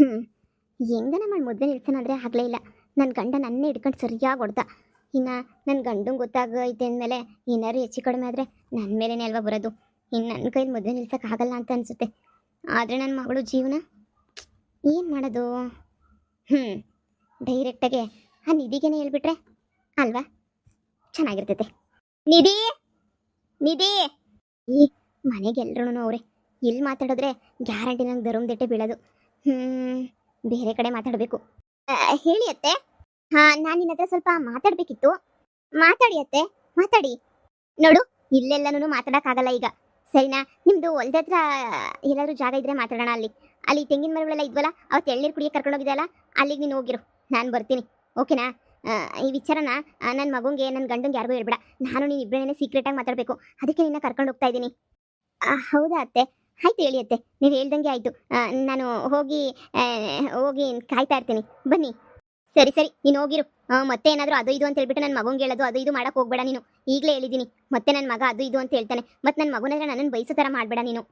ಹ್ಞೂ ಹೆಂಗನ ಮಾಡಿ ಮದುವೆ ನಿಲ್ಸೋಣಂದ್ರೆ ಆಗಲೇ ಇಲ್ಲ. ನನ್ನ ಗಂಡ ನನ್ನೇ ಹಿಡ್ಕೊಂಡು ಸರಿಯಾಗಿ ಹೊಡ್ದ. ಇನ್ನು ನನ್ನ ಗಂಡಂಗೆ ಗೊತ್ತಾಗೈತೆ ಅಂದಮೇಲೆ ಏನಾದ್ರು ಹೆಚ್ಚು ಕಡಿಮೆ ಆದರೆ ನನ್ನ ಮೇಲೇ ಅಲ್ವಾ ಬರೋದು. ಇನ್ನು ನನ್ನ ಕೈಲಿ ಮದುವೆ ನಿಲ್ಸೋಕ್ಕಾಗಲ್ಲ ಅಂತ ಅನಿಸುತ್ತೆ. ಆದರೆ ನನ್ನ ಮಗಳು ಜೀವನ ಏನು ಮಾಡೋದು? ಹ್ಞೂ ಡೈರೆಕ್ಟಾಗೆ ಆ ನಿಧಿಗೇನೆ ಹೇಳ್ಬಿಟ್ರೆ ಅಲ್ವಾ ಚೆನ್ನಾಗಿರ್ತೈತೆ. ನಿಧಿ ನಿಧಿ ಈ ಮನೆಗೆಲ್ಲರೂ ಅವರೇ ಎಲ್ಲಿ ಮಾತಾಡಿದ್ರೆ ಗ್ಯಾರಂಟಿ ನಂಗೆ ದರುಮ್ದೆಟ್ಟೆ ಬೀಳೋದು. ಬೇರೆ ಕಡೆ ಮಾತಾಡಬೇಕು. ಹೇಳಿ ಅತ್ತೆ. ಹಾಂ ನಾನು ನಿನ್ನ ಹತ್ರ ಸ್ವಲ್ಪ ಮಾತಾಡಬೇಕಿತ್ತು. ಮಾತಾಡಿ ಅತ್ತೆ ಮಾತಾಡಿ. ನೋಡು ಇಲ್ಲೆಲ್ಲನೂ ಮಾತಾಡೋಕ್ಕಾಗಲ್ಲ ಈಗ ಸರಿನಾ. ನಿಮ್ಮದು ಹೊಲ್ದ ಹತ್ರ ಎಲ್ಲಾದರೂ ಜಾಗ ಇದ್ದರೆ ಮಾತಾಡೋಣ. ಅಲ್ಲಿ ತೆಂಗಿನ ಮರಗಳೆಲ್ಲ ಇದ್ವಲ್ಲ ಅವತ್ತು ಎಳ್ನೀರು ಕುಡಿಯೋಕೆ ಕರ್ಕೊಂಡೋಗಿದ್ದಲ್ಲ ಅಲ್ಲಿಗೆ ನೀನು ಹೋಗಿರು, ನಾನು ಬರ್ತೀನಿ ಓಕೆನಾ. ಈ ವಿಚಾರನ ನನ್ನ ಮಗುಂಗೆ ನನ್ನ ಗಂಡಂಗೆ ಯಾರಿಗೂ ಹೇಳ್ಬೇಡ. ನಾನು ನೀನು ಇಬ್ಬರನ್ನೇ ಸೀಕ್ರೆಟಾಗಿ ಮಾತಾಡಬೇಕು, ಅದಕ್ಕೆ ನಿನ್ನ ಕರ್ಕೊಂಡು ಹೋಗ್ತಾ ಇದ್ದೀನಿ. ಹೌದಾ ಅತ್ತೆ? ಆಯ್ತು ಹೇಳಿ ಅತ್ತೆ, ನೀವು ಹೇಳ್ದಂಗೆ ಆಯಿತು. ನಾನು ಹೋಗಿ ಹೋಗಿ ಕಾಯ್ತಾ ಇರ್ತೀನಿ, ಬನ್ನಿ. ಸರಿ ಸರಿ ನೀನು ಹೋಗಿರು. ಮತ್ತೆ ಏನಾದರೂ ಅದು ಇದು ಅಂತ ಹೇಳ್ಬಿಟ್ಟು ನನ್ನ ಮಗುಂಗೆ ಹೇಳೋದು ಅದು ಇದು ಮಾಡೋಕೆ ಹೋಗ್ಬೇಡ ನೀನು. ಈಗಲೇ ಹೇಳಿದ್ದೀನಿ ಮತ್ತೆ ನನ್ನ ಮಗ ಅದು ಇದು ಅಂತ ಹೇಳ್ತಾನೆ. ಮತ್ತು ನನ್ನ ಮಗುನಾದ್ರೆ ನನ್ನನ್ನು ಬಯಸೋ ಥರ ಮಾಡಬೇಡ ನೀನು.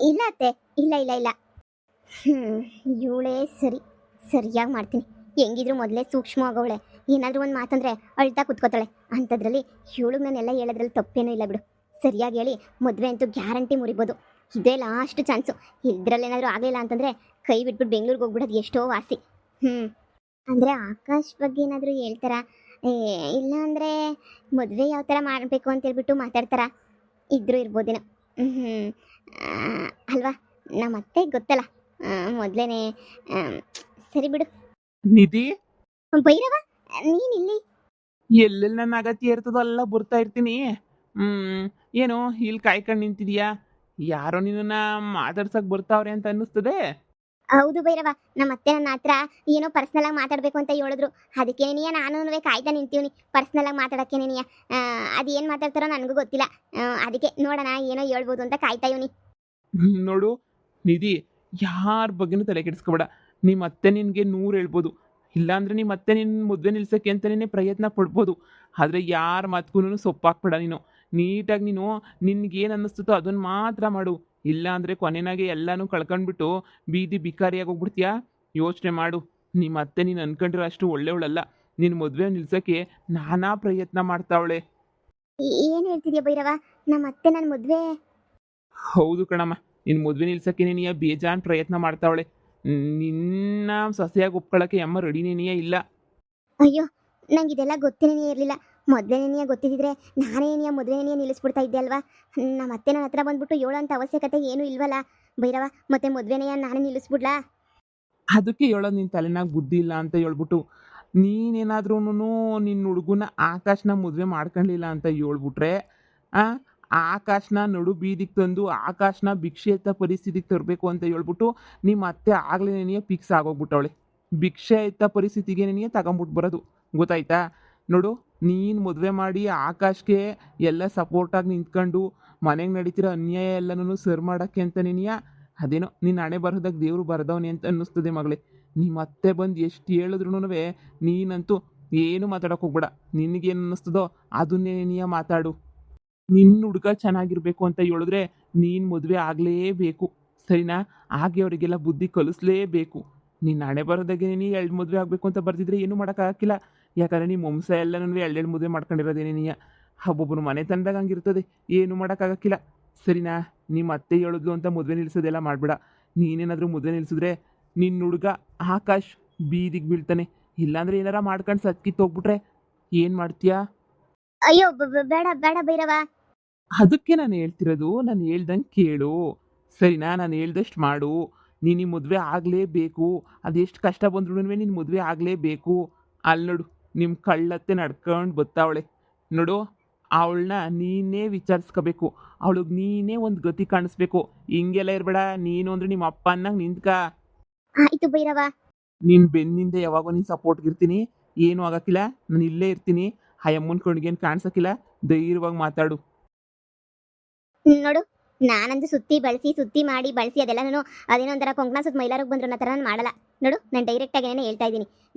ಇಲ್ಲ ಅತ್ತೆ, ಇಲ್ಲ ಇಲ್ಲ ಇಲ್ಲ. ಇವಳೇ ಸರಿಯಾಗಿ ಮಾಡ್ತೀನಿ. ಹೆಂಗಿದ್ರು ಮೊದಲೇ ಸೂಕ್ಷ್ಮವಾಗವಳೆ. ಏನಾದರೂ ಒಂದು ಮಾತಂದರೆ ಅಳ್ತಾ ಕುತ್ಕೋತಾಳೆ. ಅಂಥದ್ರಲ್ಲಿ ಇವಳಿಗೆ ನಾನೆಲ್ಲ ಹೇಳೋದ್ರಲ್ಲಿ ತಪ್ಪೇನೂ ಇಲ್ಲ ಬಿಡು. ಸರಿಯಾಗಿ ಹೇಳಿ ಮದುವೆ ಅಂತೂ ಗ್ಯಾರಂಟಿ ಮುರಿಬೋದು. ಇದೇ ಲಾಸ್ಟ್ ಚಾನ್ಸು. ಇದರಲ್ಲೇನಾದರೂ ಆಗಲಿಲ್ಲ ಅಂತಂದರೆ ಕೈ ಬಿಟ್ಬಿಟ್ಟು ಬೆಂಗಳೂರಿಗೆ ಹೋಗ್ಬಿಡೋದು ಎಷ್ಟೋ ವಾಸಿ. ಅಂದರೆ ಆಕಾಶ್ ಬಗ್ಗೆ ಏನಾದರೂ ಹೇಳ್ತಾರಾ? ಇಲ್ಲ ಅಂದರೆ ಮದುವೆ ಯಾವ ಥರ ಮಾಡಬೇಕು ಅಂತೇಳ್ಬಿಟ್ಟು ಮಾತಾಡ್ತಾರಾ? ಇದ್ರೂ ಇರ್ಬೋದೇನೋ. ಅಲ್ವಾ ನಮ್ಮ ಅತ್ತೆ ಗೊತ್ತಲ್ಲ ಮೊದಲೇ. ಸರಿ ಬಿಡು. ನಿಧಿ ಭೈರವ ನೀನಿಲ್ಲಿ? ಎಲ್ಲೆಲ್ಲಿ ನನ್ನ ಅಗತ್ಯ ಇರ್ತದೋ ಎಲ್ಲ ಬರ್ತಾ ಇರ್ತೀನಿ. ಏನು ಇಲ್ಲಿ ಕಾಯ್ಕೊಂಡು ನಿಂತಿದ್ಯಾ? ಯಾರೋ ನಿನ್ನ ಮಾತಾಡ್ಸಕ್ ಬರ್ತಾವ್ರೆ ಅಂತ ಅನ್ನಿಸ್ತದೆ. ಹೌದು ಭೈರವ, ನಮ್ಮ ಅತ್ತೆ ನನ್ನ ಹತ್ರ ಏನೋ ಪರ್ಸ್ನಲ್ ಆಗಿ ಮಾತಾಡಬೇಕು ಅಂತ ಹೇಳಿದ್ರು. ಅದಕ್ಕೇನೆಯ ನಾನು ಕಾಯ್ತಾ ನಿಂತೀವಿ ಪರ್ಸ್ನಲ್ ಆಗಿ ಮಾತಾಡೋಕ್ಕೇನೆಯ. ಅದೇನು ಮಾತಾಡ್ತಾರೋ ನನಗೂ ಗೊತ್ತಿಲ್ಲ. ಅದಕ್ಕೆ ನೋಡೋಣ ಏನೋ ಹೇಳ್ಬೋದು ಅಂತ ಕಾಯ್ತಾ ಇವನಿ. ನೋಡು ನಿಧಿ, ಯಾರ ಬಗ್ಗೆನೂ ತಲೆ ಕೆಡಿಸ್ಕೊಬೇಡ. ನಿಮ್ಮ ಅತ್ತೆ ನಿನಗೆ 100 ಹೇಳ್ಬೋದು, ಇಲ್ಲಾಂದ್ರೆ ನಿಮ್ಮ ಅತ್ತೆ ನಿನ್ನ ಮದುವೆ ನಿಲ್ಸೋಕ್ಕೆ ಅಂತಲೇ ಪ್ರಯತ್ನ ಪಡ್ಬೋದು. ಆದರೆ ಯಾರ ಮಾತ್ಗೂ ಸೊಪ್ಪಾಕ್ಬೇಡ. ನೀಟಾಗಿ ನೀನು ನಿನ್ಗೇನು ಅನ್ನಿಸ್ತೋ ಅದನ್ನು ಮಾತ್ರ ಮಾಡು. ಇಲ್ಲ ಅಂದರೆ ಕೊನೆನಾಗೆ ಎಲ್ಲನೂ ಕಳ್ಕೊಂಡ್ಬಿಟ್ಟು ಬೀದಿ ಬಿಕಾರಿಯಾಗಿ ಹೋಗ್ಬಿಡ್ತೀಯಾ. ಯೋಚನೆ ಮಾಡು. ನಿಮ್ಮ ಅತ್ತೆ ನೀನು ಅನ್ಕೊಂಡಿರೋ ಅಷ್ಟು ಒಳ್ಳೆಯವಳಲ್ಲ. ನಿನ್ನ ಮದುವೆ ನಿಲ್ಸೋಕ್ಕೆ ನಾನಾ ಪ್ರಯತ್ನ ಮಾಡ್ತಾವಳೆ. ಏನು ಹೇಳ್ತಿದ್ಯಾ ಭೈರವ? ನಮ್ಮ ಅತ್ತೆ ನನ್ನ ಮದುವೆ? ಹೌದು ಕಣಮ್ಮ, ನಿನ್ನ ಮದುವೆ ನಿಲ್ಸೋಕ್ಕೆ ನೀನು ಬೇಜಾನ್ ಪ್ರಯತ್ನ ಮಾಡ್ತಾವಳೆ. ನಿನ್ನ ಸೊಸೆಯಾಗಿ ಒಪ್ಕೊಳ್ಳೋಕ್ಕೆ ಅಮ್ಮ ರೆಡಿನೇನಿಯೇ ಇಲ್ಲ. ಅಯ್ಯೋ ನಂಗೆ ಇದೆಲ್ಲ ಗೊತ್ತೇನೇ ಇರಲಿಲ್ಲ. ಮೊದಲೇನೆಯ ಗೊತ್ತಿದ್ದಿದ್ರೆ ನಾನೇನೆಯ ಮದುವೆನೆಯ ನಿಲ್ಲಿಸ್ಬಿಡ್ತಾ ಇದ್ದೆ ಅಲ್ವಾ. ನಮ್ಮ ಅತ್ತೆ ನನ್ನ ಹತ್ರ ಬಂದ್ಬಿಟ್ಟು ಹೇಳೋಂಥ ಅವಶ್ಯಕತೆ ಏನೂ ಇಲ್ವಲ್ಲ ಭೈರವ. ಮತ್ತೆ ಮದುವೆನೆಯ ನಾನೇ ನಿಲ್ಲಿಸ್ಬಿಡ್ಲಾ? ಅದಕ್ಕೆ ಹೇಳೋದು ನಿನ್ನ ತಲೆನಾಗ ಬುದ್ಧಿ ಇಲ್ಲ ಅಂತ ಹೇಳ್ಬಿಟ್ಟು. ನೀನೇನಾದ್ರೂ ನಿನ್ನ ಹುಡುಗನ ಆಕಾಶನ ಮದುವೆ ಮಾಡ್ಕೊಳ್ಳಿಲ್ಲ ಅಂತ ಹೇಳ್ಬಿಟ್ರೆ ಆಕಾಶನ ನಡು ಬೀದಿಗೆ ತಂದು ಆಕಾಶನ ಭಿಕ್ಷೆ ಎತ್ತ ಪರಿಸ್ಥಿತಿಗೆ ತರಬೇಕು ಅಂತ ಹೇಳ್ಬಿಟ್ಟು ನಿಮ್ಮ ಅತ್ತೆ ಆಗ್ಲೇ ಫಿಕ್ಸ್ ಆಗೋಗ್ಬಿಟ್ಟವಳೆ. ಭಿಕ್ಷೆ ಎತ್ತ ಪರಿಸ್ಥಿತಿಗೆ ತಗೊಂಬಿಟ್ಟು ಬರೋದು ಗೊತ್ತಾಯ್ತಾ? ನೋಡು, ನೀನು ಮದುವೆ ಮಾಡಿ ಆಕಾಶ್ಗೆ ಎಲ್ಲ ಸಪೋರ್ಟಾಗಿ ನಿಂತ್ಕೊಂಡು ಮನೆಗೆ ನಡೀತಿರೋ ಅನ್ಯಾಯ ಎಲ್ಲನೂ ಸರ್ ಮಾಡೋಕ್ಕೆ ಅಂತ ಅದೇನೋ ನಿನ್ನ ಹಣೆ ಬರೋದಾಗ ದೇವರು ಬರೆದವನೇ ಅಂತ ಅನ್ನಿಸ್ತದೆ ಮಗಳೇ. ನಿಮ್ಮ ಅತ್ತೆ ಬಂದು ಎಷ್ಟು ಹೇಳಿದ್ರು ನೀನಂತೂ ಏನು ಮಾತಾಡೋಕೆ ಹೋಗ್ಬೇಡ. ನಿನಗೇನು ಅನ್ನಿಸ್ತದೋ ಅದನ್ನೇ ಮಾತಾಡು. ನಿನ್ನ ಹುಡುಗ ಚೆನ್ನಾಗಿರ್ಬೇಕು ಅಂತ ಹೇಳಿದ್ರೆ ನೀನು ಮದುವೆ ಆಗಲೇಬೇಕು ಸರಿನಾ. ಹಾಗೆ ಅವರಿಗೆಲ್ಲ ಬುದ್ಧಿ ಕಲಿಸ್ಲೇಬೇಕು. ನಿನ್ನ ಹಣೆ ಬರೋದಾಗೆ ನೀನು 2 ಮದುವೆ ಆಗಬೇಕು ಅಂತ ಬರ್ತಿದ್ರೆ ಏನೂ ಮಾಡೋಕ್ಕಾಗಿಲ್ಲ. ಯಾಕಂದರೆ ನಿಮ್ಮ ವಂಶ ಎಲ್ಲನೂ 2 ಮದುವೆ ಮಾಡ್ಕೊಂಡಿರೋದೇನೇನಿಯ. ಒಬ್ಬೊಬ್ಬರು ಮನೆ ತಂದಾಗ ಹಂಗಿರ್ತದೆ, ಏನೂ ಮಾಡೋಕ್ಕಾಗಕ್ಕಿಲ್ಲ ಸರಿನಾ. ನಿಮ್ಮ ಅತ್ತೆ ಹೇಳಿದ್ಲು ಅಂತ ಮದುವೆ ನಿಲ್ಲಿಸೋದೆಲ್ಲ ಮಾಡಬೇಡ. ನೀನೇನಾದರೂ ಮದುವೆ ನಿಲ್ಲಿಸಿದ್ರೆ ನಿನ್ನ ಹುಡುಗ ಆಕಾಶ್ ಬೀದಿಗೆ ಬೀಳ್ತಾನೆ. ಇಲ್ಲಾಂದ್ರೆ ಏನಾರ ಮಾಡ್ಕೊಂಡು ಸತ್ಕಿತ್ತು ಹೋಗ್ಬಿಟ್ರೆ ಏನು ಮಾಡ್ತೀಯಾ? ಅಯ್ಯೋ ಬೇಡ ಬೇಡ ಭೈರವ. ಅದಕ್ಕೆ ನಾನು ಹೇಳ್ತಿರೋದು, ನಾನು ಹೇಳ್ದಂಗೆ ಕೇಳು ಸರಿನಾ. ನಾನು ಹೇಳ್ದಷ್ಟು ಮಾಡು. ನೀನು ಮದುವೆ ಆಗಲೇಬೇಕು. ಅದೆಷ್ಟು ಕಷ್ಟ ಬಂದ್ರೂ ನೀನು ಮದುವೆ ಆಗಲೇಬೇಕು. ಅಲ್ಲಿ ನೋಡು, ನಿಮ್ಮ ಕಳ್ಳತ್ತೆ ನಡ್ಕೊಂಡು ಬತ್ತಾವಳೆ ನೋಡು. ಅವಳನ್ನ ನೀನೇ ವಿಚಾರಿಸ್ಕೋಬೇಕು. ಅವಳಿಗೆ ನೀನೇ ಒಂದು ಗತಿ ಕಾಣಿಸ್ಬೇಕು. ಹಿಂಗೆಲ್ಲ ಇರಬೇಡ. ನೀನು ಅಂದರೆ ನಿಮ್ಮ ಅಪ್ಪ ಅನ್ನಂಗೆ ನಿಂತ್ಕ. ಆಯಿತು ಭೈರವ. ನಿನ್ನ ಬೆನ್ನಿಂದ ಯಾವಾಗ ನೀನು ಸಪೋರ್ಟ್ಗಿರ್ತೀನಿ. ಏನೂ ಆಗೋಕ್ಕಿಲ್ಲ. ನಾನು ಇಲ್ಲೇ ಇರ್ತೀನಿ. ಆ ಅಮ್ಮನ ಕಣ್ಗೇನು ಕಾಣಿಸೋಕ್ಕಿಲ್ಲ. ಧೈರ್ಯವಾಗಿ ಮಾತಾಡು. ನೋಡು, ನಾನಂದು ಸುತ್ತಿ ಮಾಡಿ ಬಳಸಿ ಅದೆಲ್ಲ ಅದೇನೋ ಒಂಥರ ಕೊಂಕಣ ಸುತ್ತ ಮೈಲಾರಿಗೆ ಬಂದ್ರು ಅನ್ನೋ ಥರ ನಾನು ಮಾಡಲ್ಲ. ನೋಡು, ನಾನು ಡೈರೆಕ್ಟಾಗಿ ಏನೇ ಹೇಳ್ತಾ ಇದ್ದೀನಿ.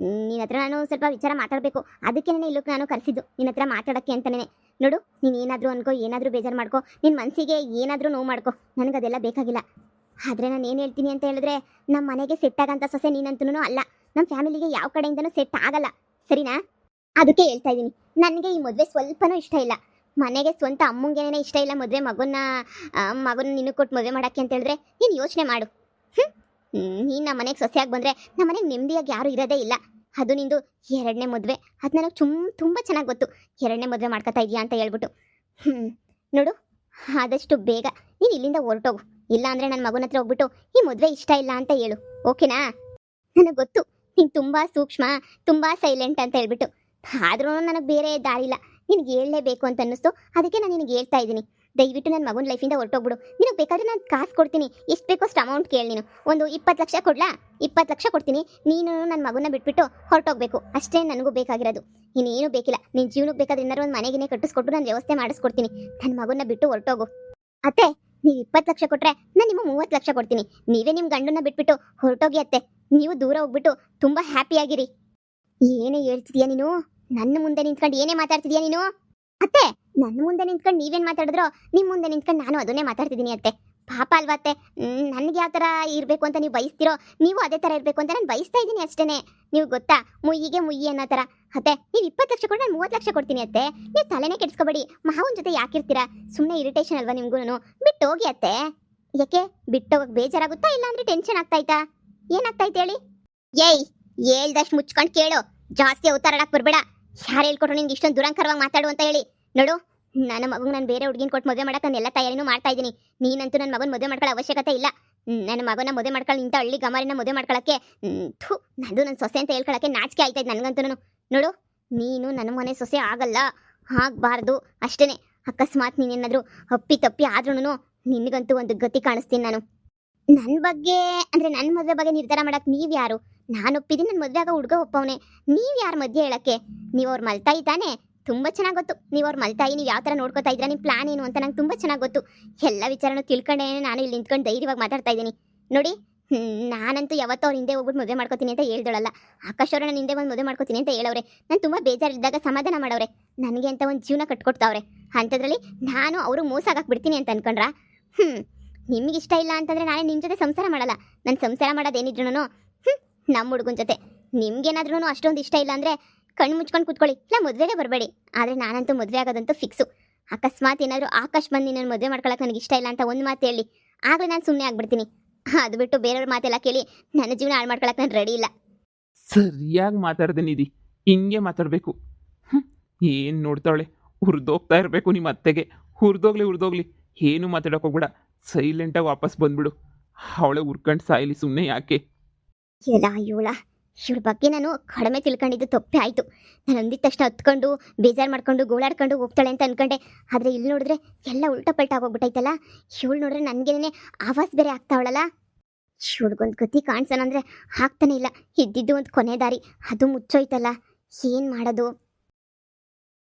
ನಿನ್ನ ಹತ್ರ ನಾನು ಸ್ವಲ್ಪ ವಿಚಾರ ಮಾತಾಡಬೇಕು. ಅದಕ್ಕೆ ಇಲ್ಲಕ್ಕೆ ನಾನು ಕರೆಸಿದ್ದು ನಿನ್ನ ಹತ್ರ ಮಾತಾಡೋಕ್ಕೆ ಅಂತಲೇ. ನೋಡು, ನೀನು ಏನಾದರೂ ಅನ್ಕೋ, ಏನಾದರೂ ಬೇಜಾರು ಮಾಡ್ಕೋ, ನಿನ್ನ ಮನಸ್ಸಿಗೆ ಏನಾದರೂ ನೋವು ಮಾಡ್ಕೋ, ನನಗೆ ಅದೆಲ್ಲ ಬೇಕಾಗಿಲ್ಲ. ಆದರೆ ನಾನು ಏನು ಹೇಳ್ತೀನಿ ಅಂತ ಹೇಳಿದ್ರೆ ನಮ್ಮ ಮನೆಗೆ ಸೆಟ್ ಆಗಂತ ಸೊಸೆ ನೀನಂತೂ ಅಲ್ಲ, ನಮ್ಮ ಫ್ಯಾಮಿಲಿಗೆ ಯಾವ ಕಡೆಯಿಂದನೂ ಸೆಟ್ ಆಗಲ್ಲ, ಸರಿನಾ? ಅದಕ್ಕೆ ಹೇಳ್ತಾ ಇದ್ದೀನಿ, ನನಗೆ ಈ ಮದುವೆ ಸ್ವಲ್ಪನೂ ಇಷ್ಟ ಇಲ್ಲ. ಮನೆಗೆ ಸ್ವಂತ ಅಮ್ಮಂಗೇನೇ ಇಷ್ಟ ಇಲ್ಲ ಮದುವೆ, ಮಗನ ನಿನಗೆ ಕೊಟ್ಟು ಮದುವೆ ಮಾಡೋಕ್ಕೆ ಅಂತ ಹೇಳಿದ್ರೆ ನೀನು ಯೋಚನೆ ಮಾಡು. ನೀನು ನಮ್ಮ ಮನೆಗೆ ಸೊಸೆಯಾಗಿ ಬಂದರೆ ನಮ್ಮ ಮನೆಗೆ ನೆಮ್ಮದಿಯಾಗಿ ಯಾರೂ ಇರೋದೇ ಇಲ್ಲ. ಅದು ನಿಂದು ಎರಡನೇ ಮದುವೆ, ಅದು ನನಗೆ ತುಂಬ ಚೆನ್ನಾಗಿ ಗೊತ್ತು. ಎರಡನೇ ಮದುವೆ ಮಾಡ್ಕೊತಾ ಇದೆಯಾ ಅಂತ ಹೇಳ್ಬಿಟ್ಟು. ನೋಡು, ಆದಷ್ಟು ಬೇಗ ನೀನು ಇಲ್ಲಿಂದ ಹೊರಟೋಗು. ಇಲ್ಲ ಅಂದರೆ ನನ್ನ ಮಗನ ಹತ್ರ ಹೋಗ್ಬಿಟ್ಟು ಈ ಮದುವೆ ಇಷ್ಟ ಇಲ್ಲ ಅಂತ ಹೇಳು, ಓಕೆನಾ? ನನಗೆ ಗೊತ್ತು ನೀನು ತುಂಬ ಸೂಕ್ಷ್ಮ, ತುಂಬ ಸೈಲೆಂಟ್ ಅಂತ ಹೇಳ್ಬಿಟ್ಟು. ಆದ್ರೂ ನನಗೆ ಬೇರೆ ದಾರಿ ಇಲ್ಲ, ನಿನಗೆ ಹೇಳಲೇಬೇಕು ಅಂತ ಅನ್ನಿಸ್ತು. ಅದಕ್ಕೆ ನಾನು ನಿನಗೆ ಹೇಳ್ತಾ ಇದ್ದೀನಿ, ದಯವಿಟ್ಟು ನನ್ನ ಮಗನ ಲೈಫಿಂದ ಹೊರಟೋಗ್ಬಿಡು. ನಿನಗೆ ಬೇಕಾದ್ರೆ ನಾನು ಕಾಸು ಕೊಡ್ತೀನಿ, ಎಷ್ಟು ಬೇಕೋ ಅಷ್ಟು ಅಮೌಂಟ್ ಕೇಳಿ. ನೀನು ಒಂದು 20 ಲಕ್ಷ ಕೊಡ್ಲಾ? 20 ಲಕ್ಷ ಕೊಡ್ತೀನಿ, ನೀನು ನನ್ನ ಮಗನ ಬಿಟ್ಬಿಟ್ಟು ಹೊರಟೋಗ್ಬೇಕು ಅಷ್ಟೇ ನನಗೂ ಬೇಕಾಗಿರೋದು. ಇನ್ನೇನು ಬೇಕಿಲ್ಲ. ನಿನ್ನ ಜೀವನಕ್ಕೆ ಬೇಕಾದ್ರೆ ಏನಾರು ಒಂದು ಮನೆಗಿನೇ ಕಟ್ಟಿಸ್ಕೊಟ್ಟು ನಾನು ವ್ಯವಸ್ಥೆ ಮಾಡಿಸ್ಕೊಡ್ತೀನಿ. ನನ್ನ ಮಗನ ಬಿಟ್ಟು ಹೊರಟೋಗು. ಅತ್ತೆ, ನೀವು 20 ಲಕ್ಷ ಕೊಟ್ಟರೆ ನಾನು ನಿಮ್ಮ 30 ಲಕ್ಷ ಕೊಡ್ತೀನಿ. ನೀವೇ ನಿಮ್ಮ ಗಂಡನ್ನ ಬಿಟ್ಬಿಟ್ಟು ಹೊರಟೋಗಿ ಅತ್ತೆ. ನೀವು ದೂರ ಹೋಗ್ಬಿಟ್ಟು ತುಂಬ ಹ್ಯಾಪಿಯಾಗಿರಿ. ಏನೇ ಹೇಳ್ತಿದ್ಯಾ ನೀನು? ನನ್ನ ಮುಂದೆ ನಿಂತ್ಕೊಂಡು ಏನೇ ಮಾತಾಡ್ತಿದ್ಯಾ ನೀನು? ಅತ್ತೆ, ನನ್ನ ಮುಂದೆ ನಿಂತ್ಕೊಂಡು ನೀವೇನು ಮಾತಾಡಿದ್ರೋ ನಿಮ್ಮ ಮುಂದೆ ನಿಂತ್ಕೊಂಡು ನಾನು ಅದನ್ನೇ ಮಾತಾಡ್ತಿದ್ದೀನಿ ಅತ್ತೆ. ಪಾಪ ಅಲ್ವಾ ಅತ್ತೆ? ನನಗೆ ಯಾವ ಥರ ಇರಬೇಕು ಅಂತ ನೀವು ಬಯಸ್ತಿರೋ, ನೀವು ಅದೇ ಥರ ಇರಬೇಕು ಅಂತ ನಾನು ಬಯಸ್ತಾ ಇದ್ದೀನಿ ಅಷ್ಟೇ. ನೀವು ಗೊತ್ತಾ, ಮುಯ್ಯಿಗೆ ಮುಯ್ಯಿ ಅನ್ನೋ ಥರ. ಅತ್ತೆ, ನೀವು 20 ಲಕ್ಷ ಕೊಟ್ಟು ನಾನು 30 ಲಕ್ಷ ಕೊಡ್ತೀನಿ ಅತ್ತೆ. ನೀವು ತಲೆನೇ ಕೆಡಿಸ್ಕೊಬೇಡಿ. ಮಾವನ ಜೊತೆ ಯಾಕಿರ್ತೀರಾ? ಸುಮ್ಮನೆ ಇರಿಟೇಷನ್ ಅಲ್ವಾ ನಿಮ್ಗೂ? ಬಿಟ್ಟು ಹೋಗಿ ಅತ್ತೆ. ಯಾಕೆ ಬಿಟ್ಟೋಗಕ್ಕೆ ಬೇಜಾರಾಗುತ್ತಾ, ಇಲ್ಲ ಅಂದರೆ ಟೆನ್ಷನ್ ಆಗ್ತಾಯ್ತಾ? ಏನಾಗ್ತಾಯ್ತು ಹೇಳಿ? ಏಯ್, ಹೇಳ್ದಷ್ಟು ಮುಚ್ಕೊಂಡು ಕೇಳು, ಜಾಸ್ತಿ ಅವತಾರಕ್ಕೆ ಬರಬೇಡ. ಯಾರು ಹೇಳ್ಕೊಟ್ರು ನಿನ್ಗೆ ಇಷ್ಟೊಂದು ದುರಂಕರವಾಗಿ ಮಾತಾಡು ಅಂತ ಹೇಳಿ? ನೋಡು, ನನ್ನ ಮಗಂಗೆ ನಾನು ಬೇರೆ ಹುಡುಗಿನ ಕೊಟ್ಟು ಮದುವೆ ಮಾಡಕ್ಕೆ ನಾನು ಎಲ್ಲ ತಯಾರಿನೂ ಮಾಡ್ತಾ ಇದ್ದೀನಿ. ನೀನಂತೂ ನನ್ನ ಮಗನ ಮದುವೆ ಮಾಡ್ಕೊಳ್ಳೋ ಅವಶ್ಯಕತೆ ಇಲ್ಲ. ನನ್ನ ಮಗನ ಮದುವೆ ಮಾಡ್ಕೊಳ್ಳಿ ಇಂಥ ಹಳ್ಳಿ ಗಮಾರಿನ ಮದುವೆ ಮಾಡ್ಕೊಳ್ಳೋಕ್ಕೆ ನನ್ನ ಸೊಸೆ ಅಂತ ಹೇಳ್ಕೊಳ್ಳೋಕ್ಕೆ ನಾಚಿಕೆ ಆಯ್ತಾಯ್ತು ನನಗಂತೂ. ನೋಡು, ನೀನು ನನ್ನ ಮನೆ ಸೊಸೆ ಆಗಲ್ಲ, ಆಗಬಾರ್ದು ಅಷ್ಟೇ. ಅಕಸ್ಮಾತ್ ನೀನೇನಾದರೂ ಅಪ್ಪಿ ತಪ್ಪಿ ಆದ್ರೂ ನಿನಗಂತೂ ಒಂದು ಗತಿ ಕಾಣಿಸ್ತೀನಿ ನಾನು. ನನ್ನ ಬಗ್ಗೆ ಅಂದರೆ ನನ್ನ ಮದುವೆ ಬಗ್ಗೆ ನಿರ್ಧಾರ ಮಾಡೋಕ್ಕೆ ನೀವು ಯಾರು? ನಾನು ಒಪ್ಪಿದ್ದೀನಿ, ನನ್ನ ಮದುವೆ ಆಗೋ ಹುಡುಗ ಒಪ್ಪವನೇ. ನೀವು ಯಾರು ಮಧ್ಯೆ ಹೇಳೋಕ್ಕೆ? ನೀವು ಅವ್ರು ಮಲ್ತಾಯಿ ತಾನೇ? ತುಂಬ ಚೆನ್ನಾಗಿ ಗೊತ್ತು ನೀವು ಅವ್ರು ಮಲ್ತಾಯಿ. ನೀವು ಯಾವ ಥರ ನೋಡ್ಕೋತಾ ಇದ್ದೀರಾ, ನಿಮ್ಮ ಪ್ಲಾನ್ ಏನು ಅಂತ ನಂಗೆ ತುಂಬ ಚೆನ್ನಾಗಿ ಗೊತ್ತು. ಎಲ್ಲ ವಿಚಾರನೂ ತಿಳ್ಕೊಂಡೇ ನಾನು ಇಲ್ಲಿ ನಿಂತ್ಕೊಂಡು ಧೈರ್ಯವಾಗಿ ಮಾತಾಡ್ತಾ ಇದ್ದೀನಿ. ನೋಡಿ, ನಾನಂತೂ ಯಾವತ್ತೂ ಅವ್ರ ಹಿಂದೆ ಹೋಗ್ಬಿಟ್ಟು ಮದುವೆ ಮಾಡ್ಕೋತೀನಿ ಅಂತ ಹೇಳ್ದೋಳಲ್ಲ. ಆಕಾಶ್ ಅವರು ನಾನು ಹಿಂದೆ ಒಂದು ಮದುವೆ ಮಾಡ್ಕೋತೀನಿ ಅಂತ ಹೇಳವ್ರೆ. ನಾನು ತುಂಬ ಬೇಜಾರಿದ್ದಾಗ ಸಮಾಧಾನ ಮಾಡವ್ರೆ, ನನಗೆ ಅಂತ ಒಂದು ಜೀವನ ಕಟ್ಕೊಡ್ತಾವ್ರೆ. ಅಂಥದ್ರಲ್ಲಿ ನಾನು ಅವರು ಮೋಸ ಆಗಕ್ಕೆ ಬಿಡ್ತೀನಿ ಅಂತ ಅನ್ಕೊಂಡ್ರಾ? ನಿಮ್ಗೆ ಇಷ್ಟ ಇಲ್ಲ ಅಂತಂದರೆ ನಾನೇ ನಿಮ್ಮ ಜೊತೆ ಸಂಸಾರ ಮಾಡಲ್ಲ. ನಾನು ಸಂಸಾರ ಮಾಡೋದೇನಿದ್ರು ನಮ್ಮ ಹುಡುಗನ ಜೊತೆ. ನಿಮ್ಗೇನಾದ್ರೂ ಅಷ್ಟೊಂದು ಇಷ್ಟ ಇಲ್ಲ ಅಂದರೆ ಕಣ್ಣು ಮುಚ್ಕೊಂಡು ಕೂತ್ಕೊಳ್ಳಿ, ಇಲ್ಲ ಮದುವೆಗೆ ಬರಬೇಡಿ. ಆದರೆ ನಾನಂತೂ ಮದುವೆ ಆಗೋದಂತೂ ಫಿಕ್ಸು. ಅಕಸ್ಮಾತ್ ಏನಾದರೂ ಆಕಾಶ್ ಬಂದು ನನ್ನ ಮದುವೆ ಮಾಡ್ಕೊಳಕ್ಕೆ ನನಗೆ ಇಷ್ಟ ಇಲ್ಲ ಅಂತ ಒಂದು ಮಾತು ಹೇಳಿ, ಆಗಲೇ ನಾನು ಸುಮ್ಮನೆ ಆಗ್ಬಿಡ್ತೀನಿ. ಅದು ಬಿಟ್ಟು ಬೇರೆಯವ್ರ ಮಾತೆಲ್ಲ ಕೇಳಿ ನನ್ನ ಜೀವನ ಹಾಳು ಮಾಡ್ಕೊಳಕ್ಕೆ ನಾನು ರೆಡಿ ಇಲ್ಲ. ಸರಿಯಾಗಿ ಮಾತಾಡ್ದೆ ನಿಧಿ, ಹಿಂಗೆ ಮಾತಾಡಬೇಕು. ಏನು ನೋಡ್ತಾವಳೆ, ಹುರಿದೋಗ್ತಾ ಇರಬೇಕು ನಿಮ್ಮ ಅತ್ತೆಗೆ. ಹುರಿದೋಗ್ಲಿ, ಏನು ಮಾತಾಡೋಕೆ ಹೋಗ್ಬೇಡ, ಸೈಲೆಂಟಾಗಿ ವಾಪಸ್ ಬಂದ್ಬಿಡು. ಅವಳೆ ಹುರ್ಕೊಂಡು ಸಾಯಲಿ, ಸುಮ್ಮನೆ ಯಾಕೆ? ಇಲ್ಲ, ಇವಳ ಬಗ್ಗೆ ನಾನು ಕಡಿಮೆ ತಿಳ್ಕೊಂಡಿದ್ದು ತಪ್ಪೇ ಆಯಿತು. ನಾನು ಅಂದಿದ ತಕ್ಷಣ ಹತ್ಕೊಂಡು ಬೇಜಾರು ಮಾಡ್ಕೊಂಡು ಗೋಳಾಡ್ಕೊಂಡು ಹೋಗ್ತಾಳೆ ಅಂತ ಅನ್ಕೊಂಡೆ. ಆದರೆ ಇಲ್ಲಿ ನೋಡಿದ್ರೆ ಎಲ್ಲ ಉಲ್ಟಾ ಪಲ್ಟಾ ಆಗೋಗ್ಬಿಟ್ಟೈತಲ್ಲ. ಇವಳು ನೋಡ್ರೆ ನನಗೇನೆ ಆವಾಸ್ ಬೇರೆ ಆಗ್ತಾವಳಲ್ಲ. ಇವಳಿಗೊಂದು ಗತಿ ಕಾಣಿಸೋಣ ಅಂದರೆ ಆಗ್ತಾನೆ ಇಲ್ಲ. ಇದ್ದಿದ್ದು ಒಂದು ಕೊನೆ ದಾರಿ, ಅದು ಮುಚ್ಚೋಯ್ತಲ್ಲ. ಏನು ಮಾಡೋದು?